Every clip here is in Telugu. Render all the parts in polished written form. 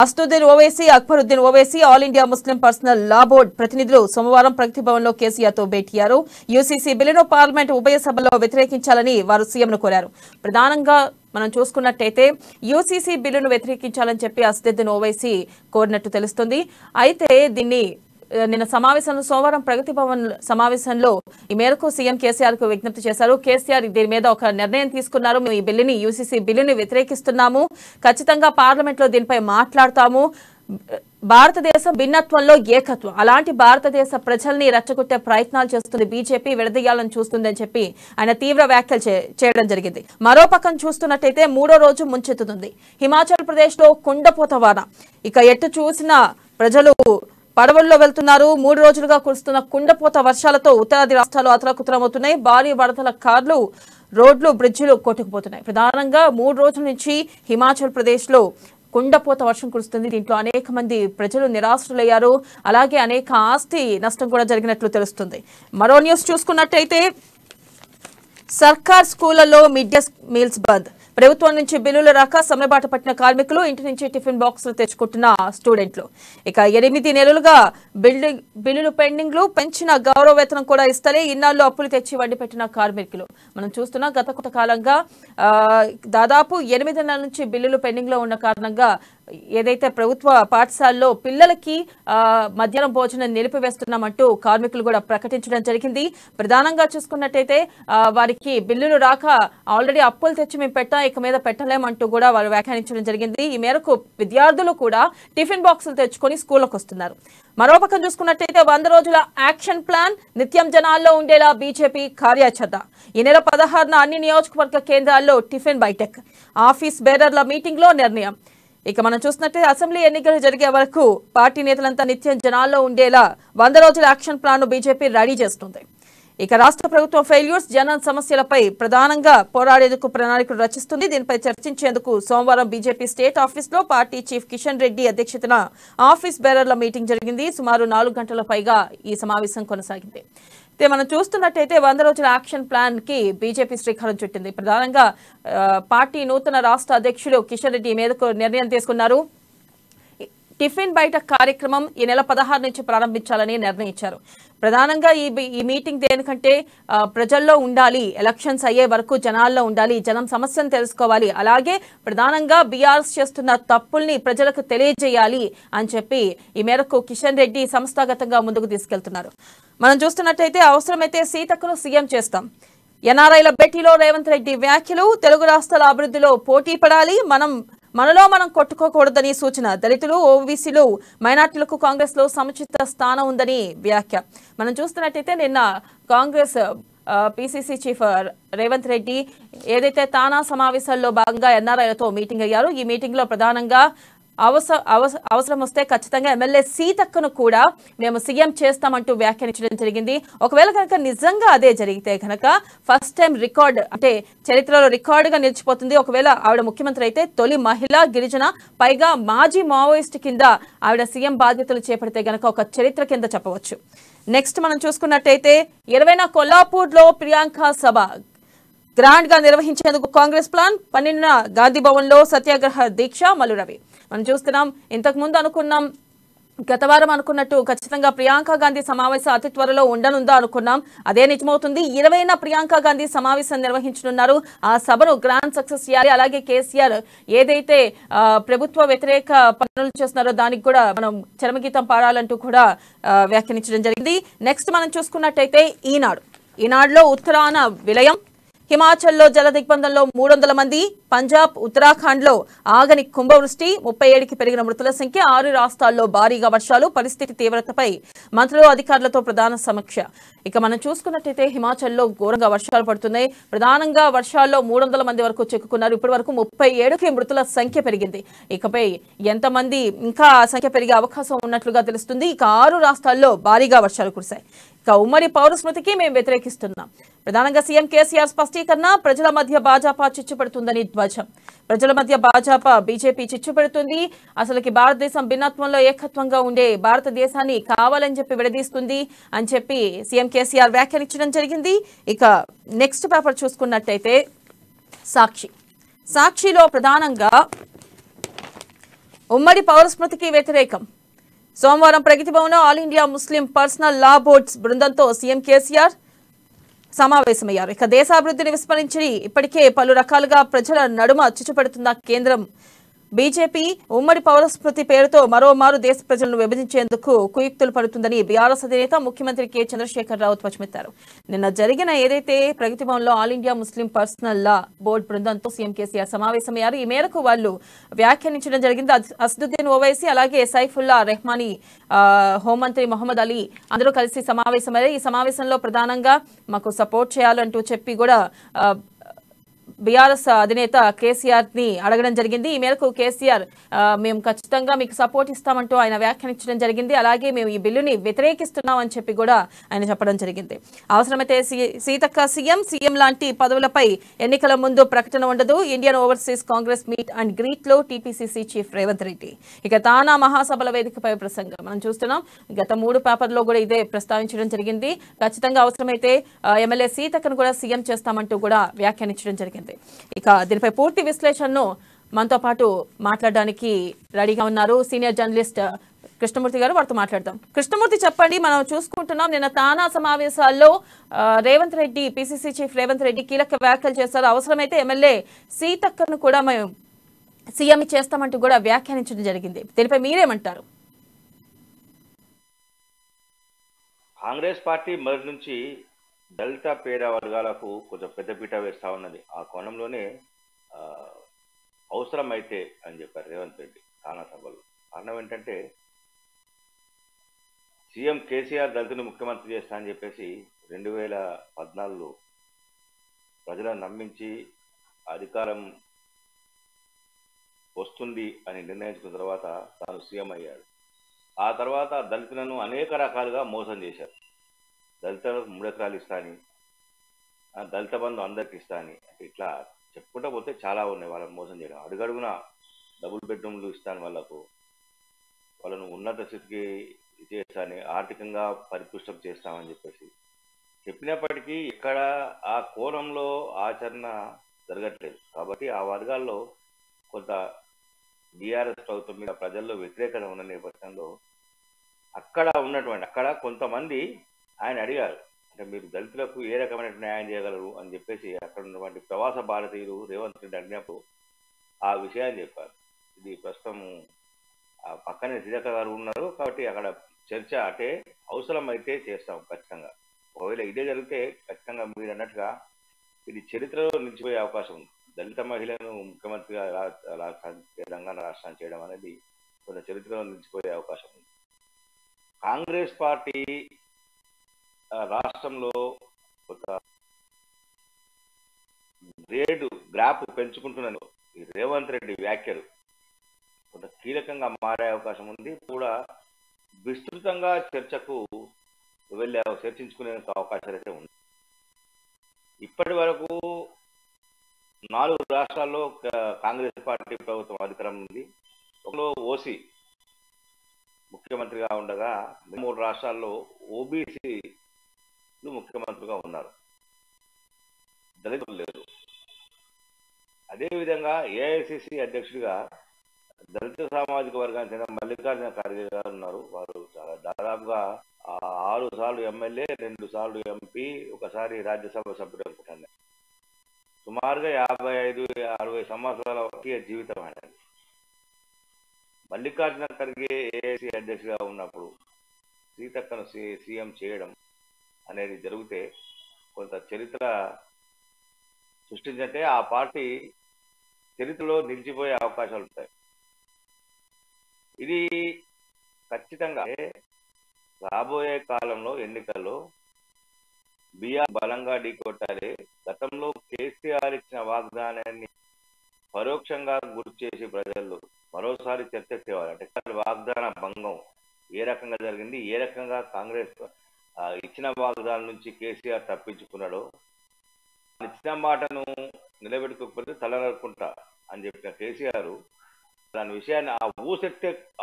Asaduddin Owaisi, Akbaruddin Owaisi All India Muslim Personal Law Board ప్రతినిధులు సోమవారం ప్రగతి భవన్లో కేసీఆర్తో భేటీయ్యారు. యూసీసీ బిల్లును పార్లమెంట్ ఉభయ సభల్లో వ్యతిరేకించాలని వారు సీఎంను కోరారు. ప్రధానంగా మనం చూసుకున్నట్టయితే యూసీసీ బిల్లును వ్యతిరేకించాలని చెప్పి అసదుద్దీన్ ఓవైసీ కోరినట్టు తెలుస్తుంది. అయితే దీన్ని నిన్న సమావేశంలో సోమవారం ప్రగతి భవన్ సమావేశంలో ఈ మేరకు సీఎం కేసీఆర్ కు విజ్ఞప్తి చేశారు. కేసీఆర్ దీని మీద ఒక నిర్ణయం తీసుకున్నారు. మేము ఈ బిల్లుని యూసీసీ బిల్లుని వ్యతిరేకిస్తున్నాము, ఖచ్చితంగా పార్లమెంట్ లో దీనిపై మాట్లాడతాము. భారతదేశం భిన్నత్వంలో ఏకత్వం, అలాంటి భారతదేశ ప్రజల్ని రెచ్చగొట్టే ప్రయత్నాలు చేస్తుంది బీజేపీ, విడదీయాలని చూస్తుందని చెప్పి ఆయన తీవ్ర వ్యాఖ్యలు చేయడం జరిగింది. మరో పక్కన చూస్తున్నట్టయితే మూడో రోజు ముంచెత్తుతుంది హిమాచల్ ప్రదేశ్ లో కుండపోత వాన. ఇక ఎటు చూసినా ప్రజలు పడవల్లో వెళ్తున్నారు. 3 రోజులుగా కురుస్తున్న కుండపోత వర్షాలతో ఉత్తరాది రాష్ట్రాలు అతలాకుతలమవుతున్నాయి. భారీ వరదల కార్లు, రోడ్లు, బ్రిడ్జిలు కొట్టుకుపోతున్నాయి. ప్రధానంగా 3 రోజుల నుంచి హిమాచల్ ప్రదేశ్ లో కుండపోత వర్షం కురుస్తుంది. దీంట్లో అనేక మంది ప్రజలు నిరాశ్రులయ్యారు. అలాగే అనేక ఆస్తి నష్టం కూడా జరిగినట్లు తెలుస్తుంది. మరో న్యూస్ చూసుకున్నట్టయితే సర్కార్ స్కూళ్లలో మిడ్ డే మీల్స్ బంద్. ప్రభుత్వం నుంచి బిల్లులు రాక సమ్మెబాట పట్టిన కార్మికులు, ఇంటి నుంచి టిఫిన్ బాక్సులు తెచ్చుకుంటున్న స్టూడెంట్లు. ఇక 8 నెలలుగా బిల్లులు పెండింగ్లు, పెంచిన గౌరవ వేతనం కూడా ఇస్తలే ఇన్నాళ్ళు అప్పులు తెచ్చి వండి పెట్టిన కార్మికులు. మనం చూస్తున్నా గత కొంతకాలంగా దాదాపు 8 నెలల నుంచి బిల్లులు పెండింగ్ లో ఉన్న కారణంగా ఏదైతే ప్రభుత్వ పాఠశాలలో పిల్లలకి మధ్యాహ్నం భోజనం నిలిపివేస్తున్నామంటూ కార్మికులు కూడా ప్రకటించడం జరిగింది. ప్రధానంగా చూసుకున్నట్టయితే వారికి బిల్లులు రాక ఆల్రెడీ అప్పులు తెచ్చి మేము పెట్టాం, ఇక మీద పెట్టలేమంటూ కూడా వారు వ్యాఖ్యానించడం జరిగింది. ఈ మేరకు విద్యార్థులు కూడా టిఫిన్ బాక్సులు తెచ్చుకొని స్కూల్కి వస్తున్నారు. మరో పక్కన చూసుకున్నట్టయితే 100 రోజుల యాక్షన్ ప్లాన్, నిత్యం జనాల్లో ఉండేలా బీజేపీ కార్యాచరణ. ఈ నెల 16న అన్ని నియోజకవర్గ కేంద్రాల్లో టిఫిన్ బైటెక్, ఆఫీస్ బేరర్ల మీటింగ్ లో నిర్ణయం. ఇక మనం చూసినట్టే అసెంబ్లీ ఎన్నికలు జరిగే వరకు పార్టీ నేతలంతా నిత్యం జనాల్లో ఉండేలా 100 రోజుల యాక్షన్ ప్లాన్ ను బీజేపీ రెడీ చేస్తుంది. ఇక రాష్ట్ర ప్రభుత్వం ఫెయిల్యూర్స్, జన సమస్యలపై ప్రధానంగా పోరాడేందుకు ప్రణాళికలు రచిస్తుంది. దీనిపై చర్చించేందుకు సోమవారం బీజేపీ స్టేట్ ఆఫీస్ లో పార్టీ చీఫ్ కిషన్ రెడ్డి అధ్యక్షతన ఆఫీస్ బేరర్ల మీటింగ్ జరిగింది. సుమారు 4 గంటల పైగా ఈ సమావేశం కొనసాగింది. అయితే మనం చూస్తున్నట్టయితే 100 రోజుల యాక్షన్ ప్లాన్ కి బీజేపీ శ్రీకారం చుట్టింది. ప్రధానంగా పార్టీ నూతన రాష్ట్ర అధ్యక్షులు కిషన్ రెడ్డి మీదకు నిర్ణయం తీసుకున్నారు. టిఫిన్ బయట కార్యక్రమం ఈ నెల 16 నుంచి ప్రారంభించాలని నిర్ణయించారు. ప్రధానంగా ఈ మీటింగ్ దేనికంటే ప్రజల్లో ఉండాలి, ఎలక్షన్స్ అయ్యే వరకు జనాల్లో ఉండాలి, జనం సమస్యను తెలుసుకోవాలి, అలాగే ప్రధానంగా బీఆర్ఎస్ చేస్తున్న తప్పుల్ని ప్రజలకు తెలియజేయాలి అని చెప్పి ఈ మేరకు కిషన్ రెడ్డి సంస్థాగతంగా ముందుకు తీసుకెళ్తున్నారు. మనం చూస్తున్నట్టయితే అవసరమైతే సీతక్కను సీఎం చేస్తాం. ఎన్ఆర్ఐల భేటీలో రేవంత్ రెడ్డి వ్యాఖ్యలు. తెలుగు రాష్ట్రాల అభివృద్ధిలో పోటీ పడాలి, మనలో మనం కొట్టుకోకూడదని సూచన. దళితులు, ఓబీసీలు, మైనార్టీలకు కాంగ్రెస్ లో సముచిత స్థానం ఉందని వ్యాఖ్య. మనం చూస్తున్నట్టయితే నిన్న కాంగ్రెస్ పీసీసీ చీఫ్ రేవంత్ రెడ్డి ఏదైతే తానా సమావేశాల్లో భాగంగా ఎన్ఆర్ఐలతో మీటింగ్ అయ్యారు. ఈ మీటింగ్ లో ప్రధానంగా అవసరం వస్తే ఖచ్చితంగా ఎమ్మెల్యే సీతక్కను కూడా మేము సీఎం చేస్తామంటూ వ్యాఖ్యానించడం జరిగింది. ఒకవేళ కనుక నిజంగా అదే జరిగితే కనుక ఫస్ట్ టైం రికార్డ్, అంటే చరిత్రలో రికార్డుగా నిలిచిపోతుంది. ఒకవేళ ఆవిడ ముఖ్యమంత్రి అయితే తొలి మహిళా గిరిజన, పైగా మాజీ మావోయిస్ట్ కింద ఆవిడ సీఎం బాధ్యతలు చేపడితే గనక ఒక చరిత్ర కింద చెప్పవచ్చు. నెక్స్ట్ మనం చూసుకున్నట్టయితే 20న కొల్లాపూర్ లో ప్రియాంక సభ గ్రాండ్ గా నిర్వహించేందుకు కాంగ్రెస్ ప్లాన్. 12న గాంధీ భవన్ లో సత్యాగ్రహ దీక్ష. మల్లు రవి మనం చూస్తున్నాం. ఇంతకు ముందు అనుకున్నాం, గత వారం అనుకున్నట్టు ఖచ్చితంగా ప్రియాంక గాంధీ సమావేశం అతి త్వరలో ఉండనుందా అనుకున్నాం. అదే నిజమవుతుంది. 20న ప్రియాంక గాంధీ సమావేశం నిర్వహించనున్నారు. ఆ సభను గ్రాండ్ సక్సెస్ చేయాలి. అలాగే కేసీఆర్ ఏదైతే ప్రభుత్వ వ్యతిరేక పనులు చేస్తున్నారో దానికి కూడా మనం చరమగీతం పాడాలంటూ కూడా వ్యాఖ్యానించడం జరిగింది. నెక్స్ట్ మనం చూసుకున్నట్టయితే ఈనాడులో ఉత్తరాన విలయం. హిమాచల్లో జల దిగ్బంధంలో 300 మంది. పంజాబ్, ఉత్తరాఖండ్లో ఆగని కుంభవృష్టి. 37కి పెరిగిన మృతుల సంఖ్య. 6 రాష్ట్రాల్లో భారీగా వర్షాలు. పరిస్థితి తీవ్రతపై మంత్రులు, అధికారులతో ప్రధాన సమీక్ష. ఇక మనం చూసుకున్నట్టయితే హిమాచల్లో ఘోరంగా వర్షాలు పడుతున్నాయి. ప్రధానంగా వర్షాల్లో 300 మంది వరకు చిక్కుకున్నారు. ఇప్పటి వరకు 37కి మృతుల సంఖ్య పెరిగింది. ఇకపై ఎంతమంది ఇంకా సంఖ్య పెరిగే అవకాశం ఉన్నట్లుగా తెలుస్తుంది. ఇక 6 రాష్ట్రాల్లో భారీగా వర్షాలు కురిశాయి. ఇక ఉమ్మడి పౌర స్మృతికి మేము వ్యతిరేకిస్తున్నాం. ప్రధానంగా సీఎం కేసీఆర్ స్పష్టీకరణ. ప్రజల మధ్య భాజపా చిచ్చు పెడుతుందని ధ్వజం. ప్రజల మధ్య భాజపా, బీజేపీ చిచ్చు పెడుతుంది. అసలుకి భారతదేశం భిన్నత్వంలో ఏకత్వంగా ఉండే భారతదేశాన్ని కావాలని చెప్పి విడదీస్తుంది అని చెప్పి సీఎం కేసీఆర్ వ్యాఖ్యానించడం జరిగింది. ఇక నెక్స్ట్ పేపర్ చూసుకున్నట్టయితే సాక్షిలో ప్రధానంగా ఉమ్మడి పౌరస్మృతికి వ్యతిరేకం. సోమవారం ప్రగతి భవన్లో ఆల్ ఇండియా ముస్లిం పర్సనల్ లా బోర్డ్స్ బృందంతో సీఎం కేసీఆర్ సమావేశమయ్యారు. ఇక దేశాభివృద్ధిని విస్మరించి ఇప్పటికే పలు రకాలుగా ప్రజల నడుమ చిచ్చుపెడుతున్న కేంద్రం బీజేపీ ఉమ్మడి పౌరస్మృతి పేరుతో మరోమారు దేశ ప్రజలను విభజించేందుకు కుయుక్తులు పడుతుందని బీఆర్ఎస్ అధినేత ముఖ్యమంత్రి కె చంద్రశేఖరరావు ధ్వజమెత్తారు. నిన్న జరిగిన ఏదైతే ప్రగతి భవన్లో all India Muslim Personal Law board బృందంతో సీఎం కేసీఆర్ సమావేశమయ్యారు. ఈ మేరకు వాళ్ళు వ్యాఖ్యానించడం జరిగింది. అసదుద్దీన్ ఓవైసీ అలాగే సైఫుల్లా రెహమానీ, హోంమంత్రి మొహమ్మద్ అలీ అందరూ కలిసి సమావేశమయ్యారు. ఈ సమావేశంలో ప్రధానంగా మాకు సపోర్ట్ చేయాలంటూ చెప్పి కూడా బీఆర్ఎస్ అధినేత కేసీఆర్ ని అడగడం జరిగింది. ఈ మేరకు కేసీఆర్ మేము ఖచ్చితంగా మీకు సపోర్ట్ ఇస్తామంటూ ఆయన వ్యాఖ్యానించడం జరిగింది. అలాగే మేము ఈ బిల్లుని వ్యతిరేకిస్తున్నాం అని చెప్పి కూడా ఆయన చెప్పడం జరిగింది. అవసరమైతే సీతక్క సీఎం లాంటి పదవులపై ఎన్నికల ముందు ప్రకటన ఉండదు. Indian overseas Congress meet and greet లో టీపీసీసీ చీఫ్ రేవంత్ రెడ్డి. ఇక తానా మహాసభల వేదికపై ప్రసంగం మనం చూస్తున్నాం. గత 3 పేపర్లో కూడా ఇదే ప్రస్తావించడం జరిగింది. ఖచ్చితంగా అవసరమైతే ఎమ్మెల్యే సీతక్కను కూడా సీఎం చేస్తామంటూ కూడా వ్యాఖ్యానించడం జరిగింది. ఇక దీనిపై పూర్తి విశ్లేషణను మనతో పాటు మాట్లాడడానికి రెడీగా ఉన్నారు సీనియర్ జర్నలిస్ట్ కృష్ణమూర్తి గారు. వారితో మాట్లాడదాం. కృష్ణమూర్తి, చెప్పండి. మనం చూసుకుంటున్నాం నిన్న తానా సమావేశాల్లో రేవంత్ రెడ్డి, పిసిసి చీఫ్ రేవంత్ రెడ్డి కీలక వ్యాఖ్యలు చేశారు. అవసరమైతే ఎమ్మెల్యే సీతక్కను కూడా మేము సీఎం చేస్తామంటూ కూడా వ్యాఖ్యానించడం జరిగింది. దీనిపై మీరేమంటారు? కాంగ్రెస్ పార్టీ మొదటి నుంచి దళిత పేద వర్గాలకు కొంచెం పెద్దపీట వేస్తా ఉన్నది. ఆ కోణంలోనే అవసరమైతే అని చెప్పారు రేవంత్ రెడ్డి తానా సభలో. కారణం ఏంటంటే సీఎం కేసీఆర్ దళితుని ముఖ్యమంత్రి చేస్తా అని చెప్పేసి 2014లో ప్రజలను నమ్మించి అధికారం వస్తుంది అని నిర్ణయించుకున్న తర్వాత తాను సీఎం అయ్యాడు. ఆ తర్వాత దళితులను అనేక రకాలుగా మోసం చేశారు. దళితులకు 3 ఎకరాలు ఇస్తా అని, దళిత బంధు అందరికి ఇస్తా అని, ఇట్లా చెప్పుకుంటూ పోతే చాలా ఉన్నాయి వాళ్ళని మోసం చేయడం. అడుగడుగున డబుల్ బెడ్రూమ్లు ఇస్తాను, వాళ్ళను ఉన్నత స్థితికి చేస్తాని, ఆర్థికంగా పరిపుష్టం చేస్తామని చెప్పేసి చెప్పినప్పటికీ ఇక్కడ ఆ కోణంలో ఆచరణ జరగట్లేదు. కాబట్టి ఆ వర్గాల్లో కొంత బీఆర్ఎస్ ప్రభుత్వం మీద ప్రజల్లో వ్యతిరేకత ఉన్న నేపథ్యంలో అక్కడ కొంతమంది ఆయన అడిగారు, అంటే మీరు దళితులకు ఏ రకమైన న్యాయం చేయగలరు అని చెప్పేసి అక్కడ ఉన్నటువంటి ప్రవాస భారతీయులు రేవంత్ రెడ్డి అడిగినప్పుడు ఆ విషయాన్ని చెప్పారు. ఇది ప్రస్తుతం పక్కనే సీతక్క గారు ఉన్నారు కాబట్టి అక్కడ చర్చ అంటే అవసరమైతే చేస్తాం ఖచ్చితంగా. ఒకవేళ ఇదే జరిగితే ఖచ్చితంగా మీరు అన్నట్టుగా ఇది చరిత్రలో నిలిచిపోయే అవకాశం ఉంది. దళిత మహిళను ముఖ్యమంత్రిగా తెలంగాణ రాష్ట్రాన్ని చేయడం అనేది కొంత చరిత్రలో నిలిచిపోయే అవకాశం ఉంది. కాంగ్రెస్ పార్టీ రాష్ట్రంలో ఒక గ్రాఫ్ పెంచుకుంటున్న ఈ రేవంత్ రెడ్డి వ్యాఖ్యలు కొంత కీలకంగా మారే అవకాశం ఉంది. కూడా విస్తృతంగా చర్చించుకునే అవకాశాలు అయితే ఉంది. ఇప్పటి వరకు 4 రాష్ట్రాల్లో కాంగ్రెస్ పార్టీ ప్రభుత్వం అధికారం ఉంది. ఒకలో ఓసీ ముఖ్యమంత్రిగా ఉండగా 3 రాష్ట్రాల్లో ఓబీసీలు ముఖ్యమంత్రిగా ఉన్నారు, దళితులు లేరు. అదేవిధంగా ఏఐసిసి అధ్యక్షుడిగా దళిత సామాజిక వర్గానికి చెందిన మల్లికార్జున ఖర్గే గారు ఉన్నారు. వారు దాదాపుగా 6 సార్లు ఎమ్మెల్యే, 2 సార్లు ఎంపీ, ఒకసారి రాజ్యసభ సభ్యుడు అనుకుంటాను. సుమారుగా 55-60 సంవత్సరాల జీవితం అనేది. మల్లికార్జున ఖర్గే ఏఐసి అధ్యక్షుడిగా ఉన్నప్పుడు సీతక్కను సీఎం చేయడం అనేది జరిగితే కొంత చరిత్ర సృష్టించంటే ఆ పార్టీ చరిత్రలో నిలిచిపోయే అవకాశాలు ఉంటాయి. ఇది ఖచ్చితంగా రాబోయే కాలంలో ఎన్నికల్లో బీఆర్ బలంగా ఢీకొట్టాలి. గతంలో కేసీఆర్ ఇచ్చిన వాగ్దానాన్ని పరోక్షంగా గుర్తు చేసి ప్రజల్లో మరోసారి చర్చ తేవాలి. అంటే వాగ్దాన భంగం ఏ రకంగా జరిగింది, ఏ రకంగా కాంగ్రెస్ ఇచ్చిన వాగ్దానం నుంచి కేసీఆర్ తప్పించుకున్నాడో, ఇచ్చిన మాటను నిలబెట్టుకోకపోతే తలనరుకుంటా అని చెప్పిన కేసీఆర్ దాని విషయాన్ని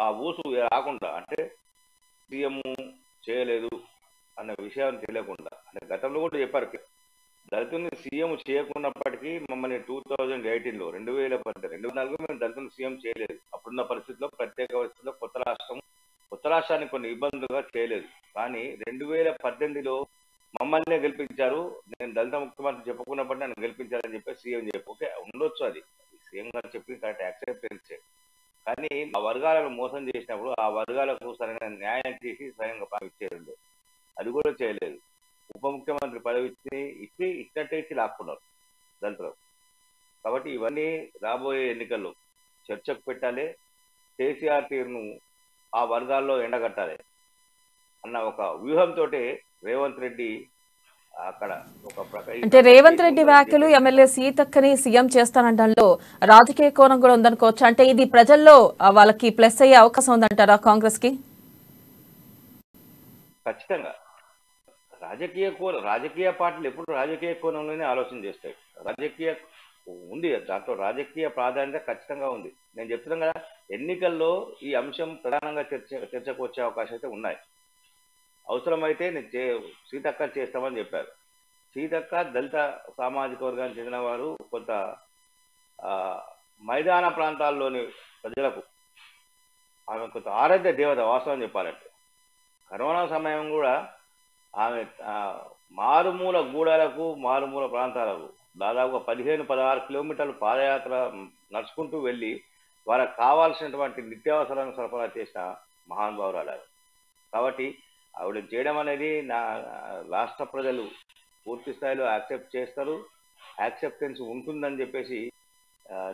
ఆ ఊసు రాకుండా, అంటే సీఎం చేయలేదు అన్న విషయాన్ని తెలియకుండా, అంటే గతంలో కూడా చెప్పారు దళితుల్ని సీఎం చేయకున్నప్పటికీ మమ్మల్ని 2022 2018లో 2014 మేము దళితులను సీఎం చేయలేదు. అప్పుడున్న పరిస్థితుల్లో, ప్రత్యేక పరిస్థితుల్లో కొత్త రాష్ట్రాన్ని కొన్ని ఇబ్బందులుగా చేయలేదు. కానీ 2018లో మమ్మల్ని గెలిపించారు. నేను దళిత ముఖ్యమంత్రి చెప్పుకున్నప్పటికీ నన్ను గెలిపించారని చెప్పి సీఎం చెప్పి ఓకే ఉండొచ్చు, అది సీఎం గారు చెప్పి కరెక్ట్ యాక్సెప్టెన్సే. కానీ ఆ వర్గాలను మోసం చేసినప్పుడు ఆ వర్గాలకు సరైన న్యాయం చేసి స్వయంగా పంపించేది అది కూడా చేయలేదు. ఉప ముఖ్యమంత్రి పదవి ఇచ్చి ఇచ్చినట్టే ఇచ్చి లాక్కున్నారు దళితులు. కాబట్టి ఇవన్నీ రాబోయే ఎన్నికల్లో చర్చకు పెట్టాలి. కేసీఆర్ తీరును ఆ వర్గాల్లో ఎండగట్టాలి అన్న ఒక వ్యూహంతో రేవంత్ రెడ్డి అక్కడ అంటే రేవంత్ రెడ్డి వ్యాఖ్యలు ఎమ్మెల్యే సీతక్కని సీఎం చేస్తానంటంలో రాజకీయ కోణం కూడా ఉందనుకోవచ్చు. అంటే ఇది ప్రజల్లో వాళ్ళకి ప్లస్ అయ్యే అవకాశం ఉందంటారా కాంగ్రెస్ కి? ఖచ్చితంగా రాజకీయ పార్టీలు ఎప్పుడు రాజకీయ కోణంలోనే ఆలోచన చేస్తాయి. ఉంది దాంట్లో రాజకీయ ప్రాధాన్యత ఖచ్చితంగా ఉంది. నేను చెప్తున్నాను కదా, ఎన్నికల్లో ఈ అంశం ప్రధానంగా చర్చకు వచ్చే అవకాశం అయితే ఉన్నాయి. అవసరమైతే సీతక్క చేస్తామని చెప్పారు. సీతక్క దళిత సామాజిక వర్గానికి చెందిన వారు, కొంత మైదాన ప్రాంతాల్లోని ప్రజలకు ఆమె కొంత ఆరాధ్య దేవత. వాస్తవం చెప్పాలంటే కరోనా సమయం కూడా ఆమె మారుమూల గూడాలకు, మారుమూల ప్రాంతాలకు దాదాపుగా 15-16 కిలోమీటర్లు పాదయాత్ర నడుచుకుంటూ వెళ్ళి వారికి కావాల్సినటువంటి నిత్యావసరాలను సరఫరా చేసిన మహానుభావురాలు. కాబట్టి ఆవిడ చేయడం అనేది రాష్ట్ర ప్రజలు పూర్తి స్థాయిలో యాక్సెప్ట్ చేస్తారు. యాక్సెప్టెన్స్ ఉంటుందని చెప్పేసి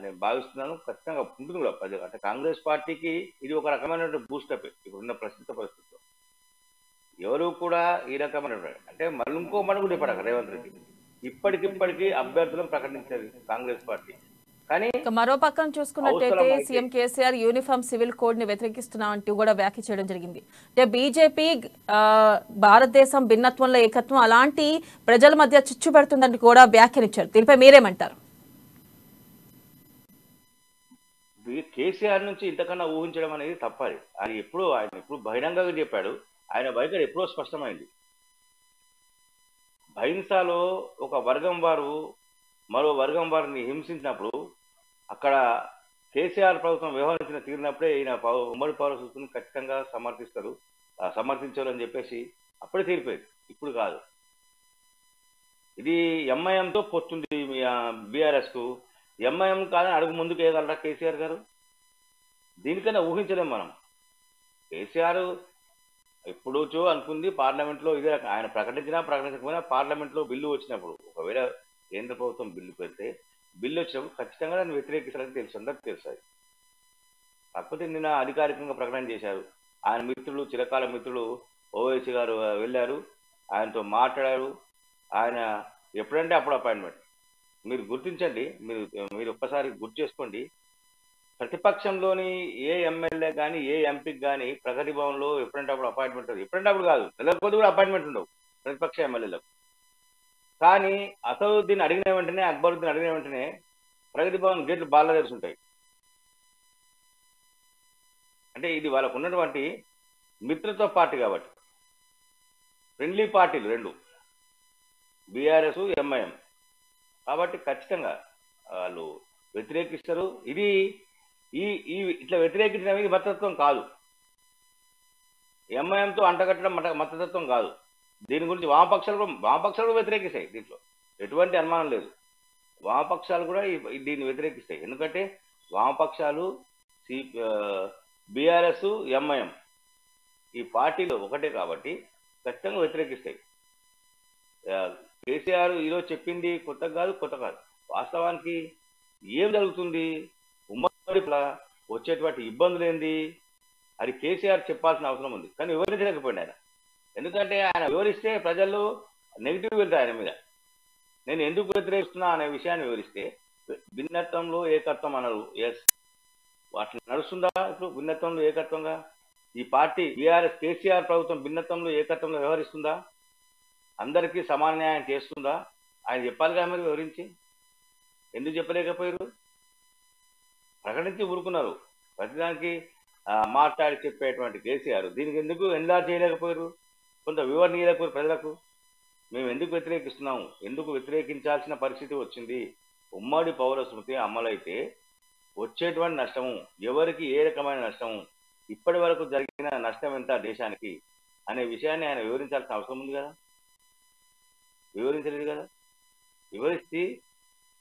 నేను భావిస్తున్నాను. ఖచ్చితంగా ఉంటుంది కూడా ప్రజలు. అంటే కాంగ్రెస్ పార్టీకి ఇది ఒక రకమైనటువంటి బూస్టప్ ఇప్పుడున్న ప్రస్తుత పరిస్థితిలో. ఎవరు కూడా ఈ రకమైన అంటే మళ్ళీ ఇంకో మనుగుడు చెప్పాడు రేవంత్ రెడ్డి ఇప్పటికిప్పటికీ అభ్యర్థులను ప్రకటించేది కాంగ్రెస్ పార్టీ. కానీ మరో పక్కన చూసుకున్నట్టయితే CM KCR uniform civil code ని వ్యతిరేకిస్తున్నా అంటూ కూడా వ్యాఖ్య చేయడం జరిగింది. అంటే బీజేపీ భారతదేశం భిన్నత్వంలో ఏకత్వం అలాంటి ప్రజల మధ్య చిచ్చు పెడుతుందని కూడా వ్యాఖ్యానించారు. దీనిపై మీరేమంటారు? కేసీఆర్ నుంచి ఇంతకన్నా ఊహించడం అనేది తప్పది. ఆయన ఎప్పుడు బహిరంగంగా చెప్పాడు. ఆయన వైఖరి ఎప్పుడో స్పష్టమైంది. బహింసాలో ఒక వర్గం వారు మరో వర్గం వారిని హింసించినప్పుడు అక్కడ కేసీఆర్ ప్రభుత్వం వ్యవహరించిన తీరినప్పుడే ఈయన ఉమ్మడి పౌరసత్వం ఖచ్చితంగా సమర్థించారు అని చెప్పేసి అప్పుడే తీరిపోయింది. ఇప్పుడు కాదు. ఇది ఎంఐఎంతో పొత్తుంది బీఆర్ఎస్ కు. ఎంఐఎం కాదని అడుగు ముందుకు వేయగలరా కేసీఆర్ గారు? దీనికన్నా ఊహించలేం మనం. కేసీఆర్ ఎప్పుడూచో అనుకుంది పార్లమెంట్లో ఇదే. ఆయన ప్రకటించకపోయినా పార్లమెంట్లో బిల్లు వచ్చినప్పుడు, ఒకవేళ కేంద్ర ప్రభుత్వం బిల్లు పెడితే బిల్లు వచ్చినప్పుడు ఖచ్చితంగా దాన్ని వ్యతిరేకిస్తారని తెలుసు, అందరికి తెలుసు. కాకపోతే నిన్న అధికారికంగా ప్రకటన చేశారు. ఆయన మిత్రులు, చిరకాల మిత్రులు ఓవైసీ గారు వెళ్ళారు, ఆయనతో మాట్లాడారు. ఆయన ఎప్పుడంటే అప్పుడు అపాయింట్మెంట్. మీరు గుర్తించండి, మీరు ఒక్కసారి గుర్తు చేసుకోండి. ప్రతిపక్షంలోని ఏ ఎమ్మెల్యే కానీ ఏ ఎంపీకి కానీ ప్రగతి భవన్లో ఎప్పుడంటే అప్పుడు అపాయింట్మెంట్ ఉంటుంది. ఎప్పుడంటే అప్పుడు కాదు, నెల కొద్ది కూడా అపాయింట్మెంట్ ఉండవు ప్రతిపక్ష ఎమ్మెల్యేలకు. కానీ అసదుద్దీన్ అడిగిన వెంటనే, అక్బరుద్దీన్ అడిగిన వెంటనే ప్రగతి భవన్ గేట్లు బాగా తెరుచుంటాయి. అంటే ఇది వాళ్ళకు ఉన్నటువంటి మిత్రత్వ పార్టీ కాబట్టి, ఫ్రెండ్లీ పార్టీలు రెండు, బీఆర్ఎస్ ఎంఐఎం. కాబట్టి ఖచ్చితంగా వాళ్ళు వ్యతిరేకిస్తారు. ఇది ఇట్లా వ్యతిరేకించడం ఇది మతతత్వం కాదు. ఎంఐఎంతో అంటగట్టడం మతతత్వం కాదు. దీని గురించి వామపక్షాలు కూడా వ్యతిరేకిస్తాయి. దీంట్లో ఎటువంటి అనుమానం లేదు. వామపక్షాలు కూడా దీన్ని వ్యతిరేకిస్తాయి. ఎందుకంటే వామపక్షాలు బీఆర్ఎస్ ఎంఐఎం ఈ పార్టీలో ఒకటే కాబట్టి ఖచ్చితంగా వ్యతిరేకిస్తాయి. కేసీఆర్ ఈరోజు చెప్పింది కొత్త కాదు. వాస్తవానికి ఏం జరుగుతుంది, ఉమ్మడి వచ్చేటువంటి ఇబ్బందులు ఏంది అది కేసీఆర్ చెప్పాల్సిన అవసరం ఉంది. కానీ వివరించలేకపోయింది ఆయన. ఎందుకంటే ఆయన వివరిస్తే ప్రజల్లో నెగిటివ్ వెళ్తాయి ఆయన మీద. నేను ఎందుకు వ్యతిరేకిస్తున్నా అనే విషయాన్ని వివరిస్తే, భిన్నత్వంలో ఏకత్వం అన్నారు. ఎస్, వాటిని నడుస్తుందా ఇప్పుడు భిన్నత్వంలో ఏకత్వంగా? ఈ పార్టీ బీఆర్ఎస్ కేసీఆర్ ప్రభుత్వం భిన్నత్వంలో ఏకత్వంలో వ్యవహరిస్తుందా? అందరికీ సమాన న్యాయం చేస్తుందా? ఆయన చెప్పాలి కదా మరి వివరించి. ఎందుకు చెప్పలేకపోయారు? ప్రకటించి ఊరుకున్నారు. ప్రతిదానికి మాట్లాడి చెప్పేటువంటి కేసీఆర్ దీనికి ఎందుకు ఎన్లార్ చేయలేకపోయారు? కొంత వివరణ ఇవ్వలేకపోయారు ప్రజలకు. మేము ఎందుకు వ్యతిరేకిస్తున్నాము, ఎందుకు వ్యతిరేకించాల్సిన పరిస్థితి వచ్చింది, ఉమ్మడి పౌర స్మృతి అమలైతే వచ్చేటువంటి నష్టము, ఎవరికి ఏ రకమైన నష్టము, ఇప్పటి వరకు జరిగిన నష్టం ఎంత దేశానికి అనే విషయాన్ని ఆయన వివరించాల్సిన అవసరం ఉంది కదా. వివరించలేదు కదా. వివరిస్తే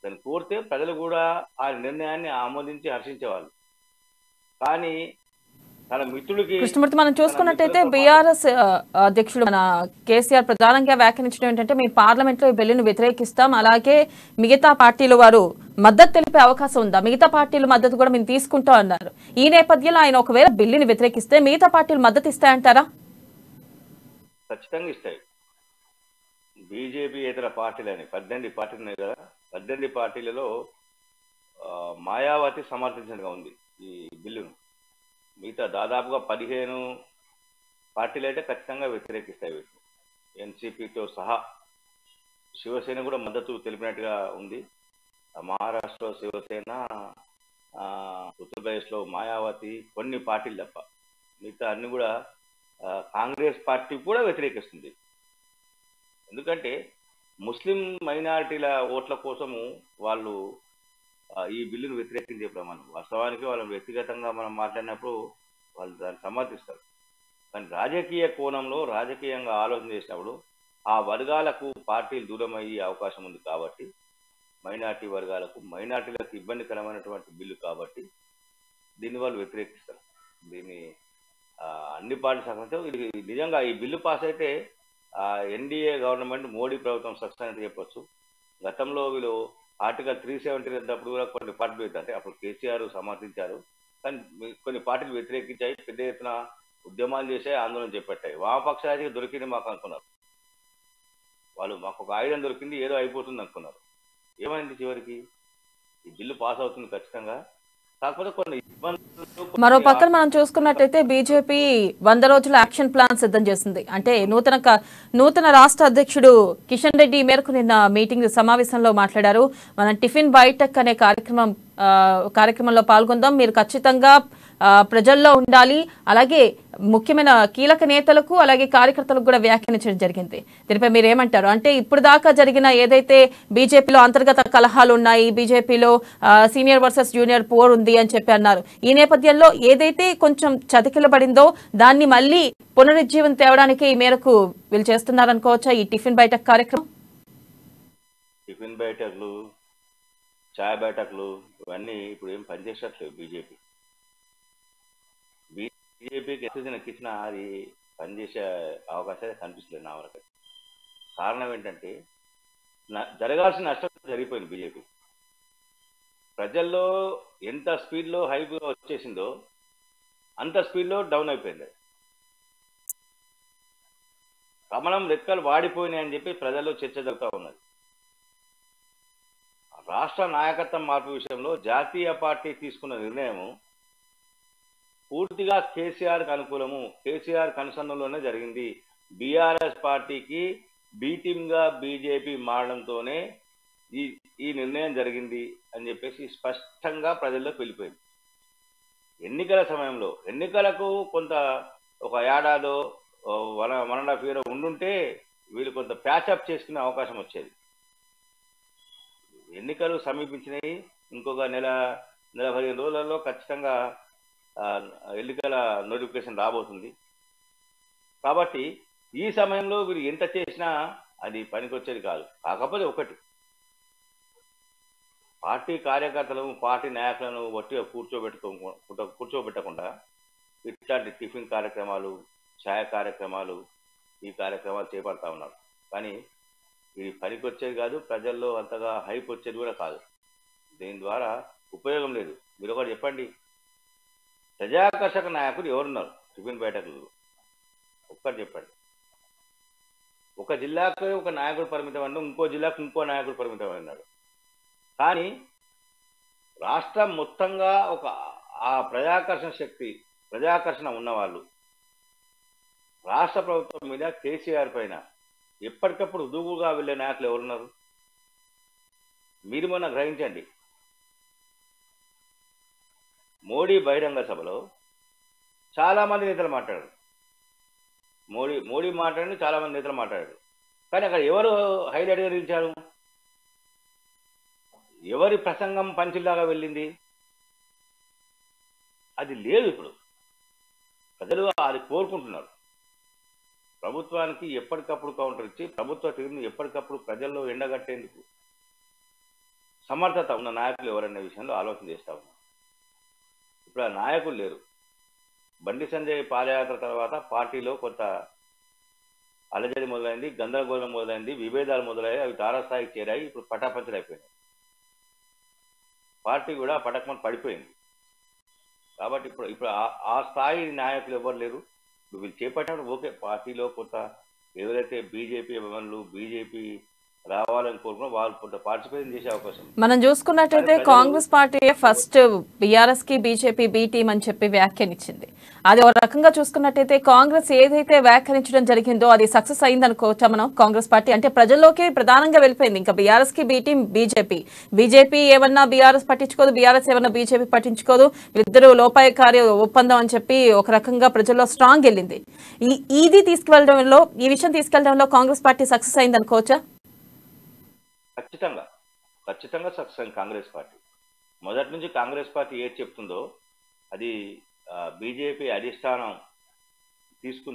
దాన్ని కోరితే ప్రజలు కూడా ఆ నిర్ణయాన్ని ఆమోదించి హర్షించేవాళ్ళు. కానీ తన మిత్రుడికి కృష్ణమూర్తి, మనం చూసుకున్నట్టయితే బీఆర్ఎస్ అధ్యక్షుడు మన కేసీఆర్ ప్రధానంగా వ్యాఖ్యానించడం ఏంటంటే మేము పార్లమెంట్ లో ఈ బిల్లును వ్యతిరేకిస్తాం, అలాగే మిగతా పార్టీలు వారు మద్దతు తెలిపే అవకాశం ఉందా, మిగతా పార్టీల మద్దతు కూడా మేము తీసుకుంటాం అన్నారు. ఈ నేపథ్యంలో ఆయన ఒకవేళ బిల్లుని వ్యతిరేకిస్తే మిగతా పార్టీలు మద్దతు ఇస్తాయంటారా? ఖచ్చితంగా ఇస్తాయి. బీజేపీ ఇతర పార్టీలని 18 పార్టీలు ఉన్నాయి కదా. 18 పార్టీలలో మాయావతి సమర్థించినట్టుగా ఉంది ఈ బిల్లును. మిగతా దాదాపుగా 15 పార్టీలు అయితే ఖచ్చితంగా వ్యతిరేకిస్తాయి వీటిని. ఎన్సీపీతో సహా శివసేన కూడా మద్దతు తెలిపినట్టుగా ఉంది. మహారాష్ట్రలో శివసేన, ఉత్తరప్రదేశ్లో మాయావతి, కొన్ని పార్టీలు తప్ప మిగతా అన్ని కూడా కాంగ్రెస్ పార్టీ కూడా వ్యతిరేకిస్తుంది. ఎందుకంటే ముస్లిం మైనారిటీల ఓట్ల కోసము వాళ్ళు ఈ బిల్లును వ్యతిరేకించే ప్రమాణం. వాస్తవానికి వాళ్ళని వ్యక్తిగతంగా మనం మాట్లాడినప్పుడు వాళ్ళు దాన్ని సమర్థిస్తారు. కానీ రాజకీయ కోణంలో రాజకీయంగా ఆలోచన చేసినప్పుడు ఆ వర్గాలకు పార్టీలు దూరం అయ్యే అవకాశం ఉంది. కాబట్టి మైనార్టీ వర్గాలకు, మైనార్టీలకు ఇబ్బందికరమైనటువంటి బిల్లు కాబట్టి దీన్ని వాళ్ళు వ్యతిరేకిస్తారు. దీన్ని అన్ని పార్టీ సహకరించారు. ఇది నిజంగా ఈ బిల్లు పాస్ అయితే ఎన్డీఏ గవర్నమెంట్, మోడీ ప్రభుత్వం సక్సెస్ అని చెప్పొచ్చు. గతంలో వీళ్ళు ఆర్టికల్ 370 అన్నప్పుడు కూడా కొన్ని పార్టీలు అంటే అప్పుడు కేసీఆర్ సమర్థించారు, కానీ కొన్ని పార్టీలు వ్యతిరేకించాయి, పెద్ద ఎత్తున ఉద్యమాలు చేశాయి, ఆందోళన చేపట్టాయి. వామపక్షానికి దొరికింది మాకు అనుకున్నారు వాళ్ళు, మాకు ఒక ఆయుధం దొరికింది, ఏదో అయిపోతుంది అనుకున్నారు. ఏమైంది చివరికి? ఈ బిల్లు పాస్ అవుతుంది ఖచ్చితంగా, కాకపోతే కొన్ని ఇబ్బందులు. మరో పక్కన మనం చూసుకున్నట్టయితే బీజేపీ 100 రోజుల యాక్షన్ ప్లాన్ సిద్ధం చేసింది. అంటే నూతన రాష్ట్ర అధ్యక్షుడు కిషన్ రెడ్డి ఈ మేరకు నిన్న మీటింగ్ సమావేశంలో మాట్లాడారు. మనం టిఫిన్ బైటెక్ అనే కార్యక్రమంలో పాల్గొందాం, మీరు ఖచ్చితంగా ప్రజల్లో ఉండాలి, అలాగే ముఖ్యమైన కీలక నేతలకు అలాగే కార్యకర్తలకు కూడా వ్యాఖ్యానించడం జరిగింది. దీనిపై మీరు ఏమంటారు? అంటే ఇప్పుడు దాకా జరిగిన ఏదైతే బీజేపీలో అంతర్గత కలహాలు ఉన్నాయి, బీజేపీలో సీనియర్ వర్సెస్ జూనియర్ పోర్ ఉంది అని చెప్పి అన్నారు. ఈ నేపథ్యంలో ఏదైతే కొంచెం చతికిలబడిందో దాన్ని మళ్ళీ పునరుజ్జీవం తేవడానికి ఈ మేరకు వీళ్ళు చేస్తున్నారనుకోవచ్చా ఈ టిఫిన్ బైఠక్ కార్యక్రమం? టిఫిన్ బైఠక్లు, ఛాయ్ బైఠక్లు ఇవన్నీ ఇప్పుడు ఏం పనిచేసట్లేదు. బీజేపీకి ఎక్కించిన అది పనిచేసే అవకాశాలు కనిపిస్తలేదు నా వరకు. కారణం ఏంటంటే జరగాల్సిన నష్టం జరిగిపోయింది. బీజేపీ ప్రజల్లో ఎంత స్పీడ్లో హైప్ వచ్చేసిందో అంత స్పీడ్లో డౌన్ అయిపోయింది. కమలం రెక్కలు వాడిపోయినాయి అని చెప్పి ప్రజల్లో చర్చ జరుగుతూ ఉన్నది. రాష్ట్ర నాయకత్వం మార్పు విషయంలో జాతీయ పార్టీ తీసుకున్న నిర్ణయం పూర్తిగా కేసీఆర్కి అనుకూలము, కేసీఆర్ కనుసన్నలోనే జరిగింది. బీఆర్ఎస్ పార్టీకి బి టీమ్గా బీజేపీ మారడంతోనే ఈ నిర్ణయం జరిగింది అని చెప్పేసి స్పష్టంగా ప్రజల్లోకి వెళ్ళిపోయింది. ఎన్నికల సమయంలో ఎన్నికలకు కొంత ఒక ఏడాదో 1.5 year ఉండుంటే వీళ్ళు కొంత ప్యాచప్ చేసుకునే అవకాశం వచ్చేది. ఎన్నికలు సమీపించినాయి, ఇంకొక నెల 15 రోజులలో ఖచ్చితంగా ఎన్నికల నోటిఫికేషన్ రాబోతుంది. కాబట్టి ఈ సమయంలో వీరు ఎంత చేసినా అది పనికొచ్చేది కాదు. కాకపోతే ఒకటి, పార్టీ కార్యకర్తలను, పార్టీ నాయకులను ఒట్టిగా కూర్చోబెట్టకుండా ఇట్లాంటి టిఫిన్ కార్యక్రమాలు, ఛాయ కార్యక్రమాలు, ఈ కార్యక్రమాలు చేపడతా ఉన్నారు. కానీ ఇది పనికొచ్చేది కాదు, ప్రజల్లో అంతగా హైప్ వచ్చేది కూడా కాదు. దీని ద్వారా ఉపయోగం లేదు. మీరు ఒకటి చెప్పండి, ప్రజాకర్షక నాయకులు ఎవరున్నారు టిఫిన్ బైఠకులు? ఒక్కటి చెప్పండి. ఒక జిల్లాకు ఒక నాయకుడు పరిమితం అన్నాడు, ఇంకో జిల్లాకు ఇంకో నాయకుడు పరిమితం అన్నాడు. కానీ రాష్ట్రం మొత్తంగా ఒక ఆ ప్రజాకర్షణ శక్తి, ప్రజాకర్షణ ఉన్నవాళ్ళు రాష్ట్ర ప్రభుత్వం మీద, కేసీఆర్ పైన ఎప్పటికప్పుడు దూకుగా వెళ్ళే నాయకులు ఎవరున్నారు? మీరు మొన్న గ్రహించండి, మోడీ బహిరంగ సభలో చాలా మంది నేతలు మాట్లాడారు. మోడీ మాట్లాడి చాలా మంది నేతలు మాట్లాడారు. కానీ అక్కడ ఎవరు హైలైట్గా నిలిచారు? ఎవరి ప్రసంగం పంచిలాగా వెళ్ళింది? అది లేదు. ఇప్పుడు ప్రజలు అది కోరుకుంటున్నారు. ప్రభుత్వానికి ఎప్పటికప్పుడు కౌంటర్ ఇచ్చి ప్రభుత్వ తీరును ఎప్పటికప్పుడు ప్రజల్లో ఎండగట్టేందుకు సమర్థత ఉన్న నాయకులు ఎవరనే విషయంలో ఆలోచన చేస్తా ఉన్నారు. ఇప్పుడు ఆ నాయకులు లేరు. బండి సంజయ్ పాదయాత్ర తర్వాత పార్టీలో కొంత అలజడి మొదలైంది, గందరగోళం మొదలైంది, విభేదాలు మొదలయ్యాయి. అవి తారాస్థాయికి చేరాయి. ఇప్పుడు పటాపంచలు అయిపోయినాయి. పార్టీ కూడా పటకమని పడిపోయింది. కాబట్టి ఇప్పుడు ఆ స్థాయి నాయకులు ఎవరు లేరు. ఇప్పుడు వీళ్ళు చేపట్టినప్పుడు ఓకే, పార్టీలో కొంత ఎవరైతే బీజేపీ అభిమానులు బీజేపీ రావాలని కోరుకున్నా వాళ్ళు కొంత పార్టిసిపేషన్ చేసే అవకాశం. మనం చూసుకున్నట్టయితే కాంగ్రెస్ పార్టీ ఫస్ట్ బీఆర్ఎస్ కి బీజేపీ బీ టీమ్ అని చెప్పి వ్యాఖ్యానించింది. అది ఒక రకంగా చూసుకున్నట్టయితే కాంగ్రెస్ ఏదైతే వ్యాఖ్యానించడం జరిగిందో అది సక్సెస్ అయింది అనుకోవచ్చా మనం? కాంగ్రెస్ పార్టీ అంటే ప్రజల్లోకి ప్రధానంగా వెళ్ళిపోయింది. ఇంకా బీఆర్ఎస్ కి బీ టీమ్ బీజేపీ ఏమన్నా బీఆర్ఎస్ పట్టించుకోదు, బీఆర్ఎస్ ఏమన్నా బీజేపీ పట్టించుకోదు. వీళ్ళిద్దరూ లోపాయకారి ఒప్పందం అని చెప్పి ఒక రకంగా ప్రజల్లో స్ట్రాంగ్ వెళ్ళింది. ఈ విషయం తీసుకెళ్లడంలో కాంగ్రెస్ పార్టీ సక్సెస్ అయింది అనుకోవచ్చా? ఖచ్చితంగా సక్సెస్ అయింది కాంగ్రెస్ పార్టీ. మొదటి నుంచి కాంగ్రెస్ పార్టీ ఏది చెప్తుందో అది బీజేపీ అధిష్టానం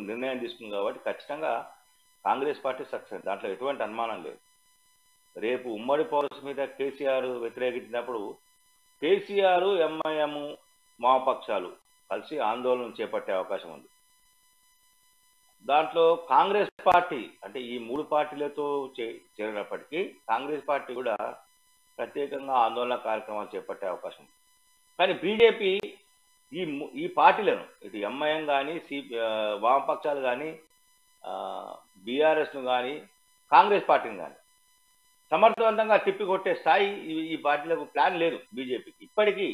నిర్ణయం తీసుకుంది కాబట్టి ఖచ్చితంగా కాంగ్రెస్ పార్టీ సక్సెస్ అయింది. దాంట్లో ఎటువంటి అనుమానం లేదు. రేపు ఉమ్మడి పౌరస్ మీద కేసీఆర్ వ్యతిరేకించినప్పుడు కేసీఆర్, ఎంఐఎం, వామపక్షాలు కలిసి ఆందోళన చేపట్టే అవకాశం ఉంది. దాంట్లో కాంగ్రెస్ పార్టీ అంటే ఈ మూడు పార్టీలతో చేరినప్పటికీ కాంగ్రెస్ పార్టీ కూడా ప్రత్యేకంగా ఆందోళన కార్యక్రమాలు చేపట్టే అవకాశం ఉంది. కానీ బీజేపీ ఈ పార్టీలను ఇటు ఎంఐఎం కానీ వామపక్షాలు కానీ బీఆర్ఎస్ను కానీ కాంగ్రెస్ పార్టీని కానీ సమర్థవంతంగా తిప్పికొట్టే స్థాయి ఈ పార్టీలకు ప్లాన్ లేదు బీజేపీకి.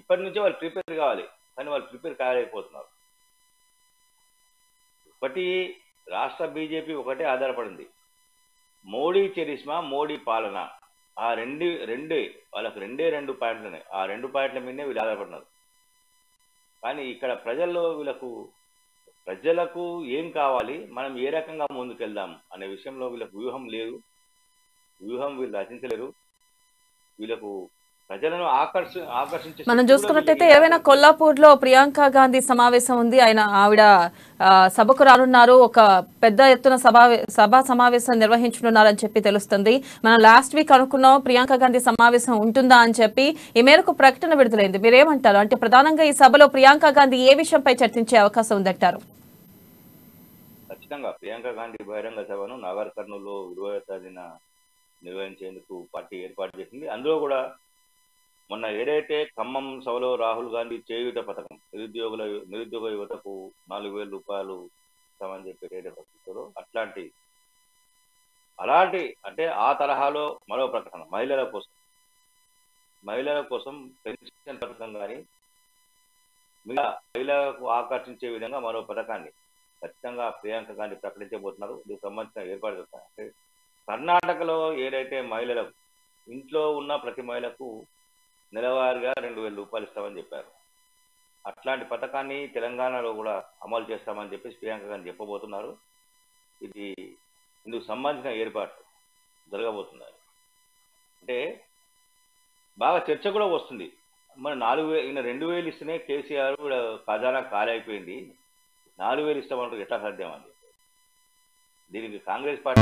ఇప్పటి నుంచే వాళ్ళు ప్రిపేర్ కావాలి, కానీ వాళ్ళు ప్రిపేర్ కాలేకపోతున్నారు. ఒకటి రాష్ట్ర బీజేపీ ఒకటే ఆధారపడింది, మోడీ చరిష్మా, మోడీ పాలన. ఆ వాళ్ళకి రెండు పాయింట్లు ఉన్నాయి. ఆ 2 పాయింట్ల మీదనే వీళ్ళు ఆధారపడినారు. కానీ ఇక్కడ ప్రజలకు ఏం కావాలి, మనం ఏ రకంగా ముందుకెళ్దాం అనే విషయంలో వీళ్ళకు వ్యూహం లేదు. వీళ్ళు రచించలేరు. వీళ్ళకు ప్రజలను ఆకర్షించే మనం చూసుకున్నట్టయితే ఏవైనా కొల్లాపూర్ లో ప్రియాంక గాంధీ సమావేశం ఉంది. ఆవిడ సభకు రానున్నారు. ఒక పెద్ద ఎత్తున సభా సమావేశం నిర్వహించనున్నారని చెప్పి తెలుస్తుంది. మనం లాస్ట్ వీక్ అనుకున్నాం ప్రియాంక గాంధీ సమావేశం ఉంటుందా అని చెప్పి. ఈ మేరకు ప్రకటన విడుదలైంది. మీరేమంటారు? అంటే ప్రధానంగా ఈ సభలో ప్రియాంక గాంధీ ఏ విషయంపై చర్చించే అవకాశం ఉందంటారు? ఖచ్చితంగా ప్రియాంక గాంధీ బహిరంగ సభను నాగర్ కర్నూలులో 20వ తేదీన నిర్వహించేందుకు పార్టీ ఏర్పాటు చేసింది. అందులో కూడా మొన్న ఏదైతే ఖమ్మం సభలో రాహుల్ గాంధీ చేయూత పథకం నిరుద్యోగ యువతకు 4,000 రూపాయలు ఇస్తామని చెప్పి ఏదైతే ప్రకటించారో అలాంటి అంటే ఆ తరహాలో మరో ప్రకటన మహిళల కోసం పెన్షన్ పథకం కానీ మహిళలకు ఆకర్షించే విధంగా మరో పథకాన్ని ఖచ్చితంగా ప్రియాంక గాంధీ ప్రకటించబోతున్నారు. దీనికి సంబంధించిన ఏర్పాటు చేస్తారు. కర్ణాటకలో ఏదైతే మహిళలకు ఇంట్లో ఉన్న ప్రతి మహిళకు నెలవారీగా 2,000 రూపాయలు ఇస్తామని చెప్పారు. అట్లాంటి పథకాన్ని తెలంగాణలో కూడా అమలు చేస్తామని చెప్పేసి ప్రియాంక గాంధీ చెప్పబోతున్నారు. ఇందుకు సంబంధించిన ఏర్పాటు జరగబోతున్నారు. అంటే బాగా చర్చ కూడా వస్తుంది. మరి 2,000 ఇస్తేనే కేసీఆర్ కూడా ఖజానా ఖాళీ అయిపోయింది, 4,000 ఇస్తామంటారు, ఎట్లా సాధ్యం అని. దీనికి Congress party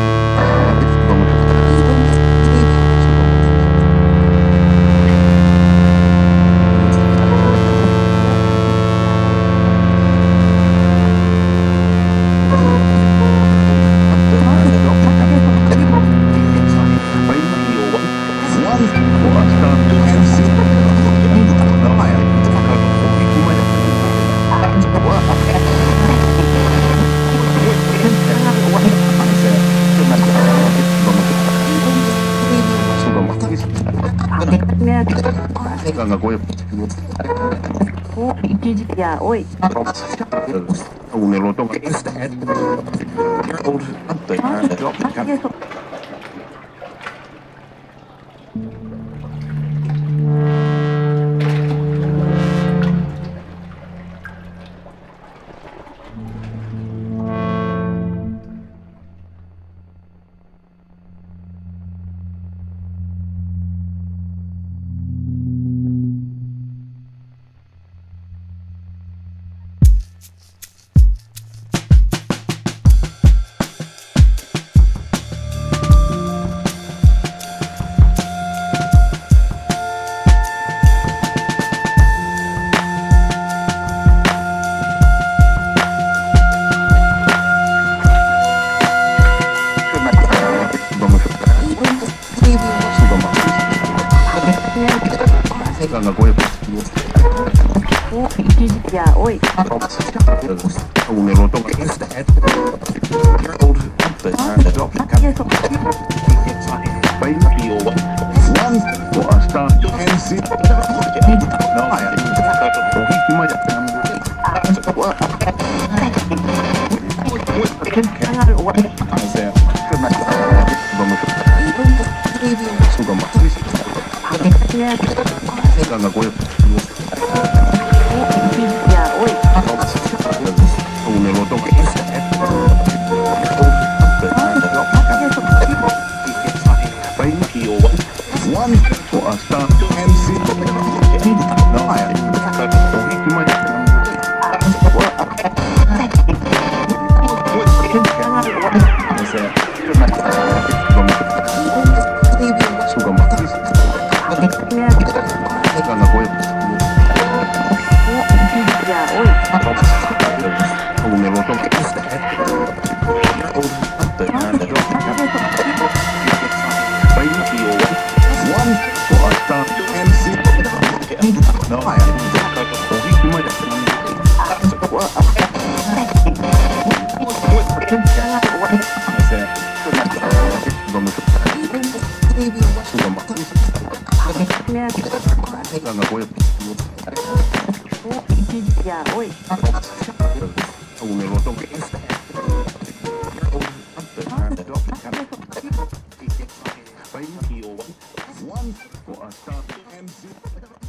One for a start, MC.